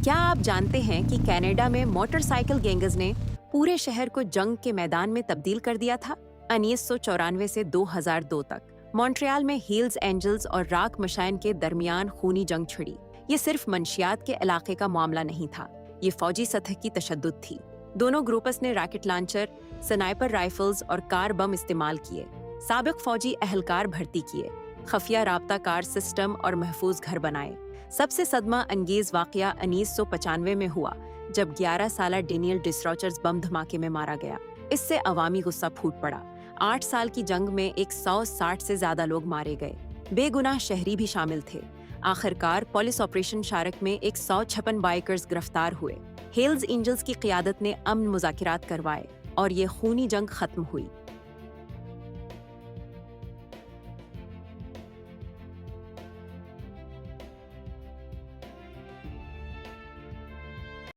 کیا آپ جانتے ہیں کہ کینیڈا میں موٹر سائیکل گینگز نے پورے شہر کو جنگ کے میدان میں تبدیل کر دیا تھا؟ 1994 سے 2002 تک مونٹریال میں ہیلز اینجلز اور راک مشائن کے درمیان خونی جنگ چھڑی۔ یہ صرف منشیات کے علاقے کا معاملہ نہیں تھا، یہ فوجی سطح کی تشدد تھی۔ دونوں گروپس نے راکٹ لانچر، سنائپر رائفلز اور کار بم استعمال کیے، سابق فوجی اہلکار بھرتی کیے، خفیہ رابطہ کار سسٹم اور محفوظ گھر بنائے۔ سب سے صدمہ انگیز واقعہ 1995 میں ہوا جب 11 سالہ ڈینیل ڈسروچرز بم دھماکے میں مارا گیا۔ اس سے عوامی غصہ پھوٹ پڑا۔ 8 سال کی جنگ میں 160 سے زیادہ لوگ مارے گئے، بے گناہ شہری بھی شامل تھے۔ آخرکار پولیس آپریشن شارک میں 156 بائیکرز گرفتار ہوئے۔ ہیلز اینجلز کی قیادت نے امن مذاکرات کروائے اور یہ خونی جنگ ختم ہوئی۔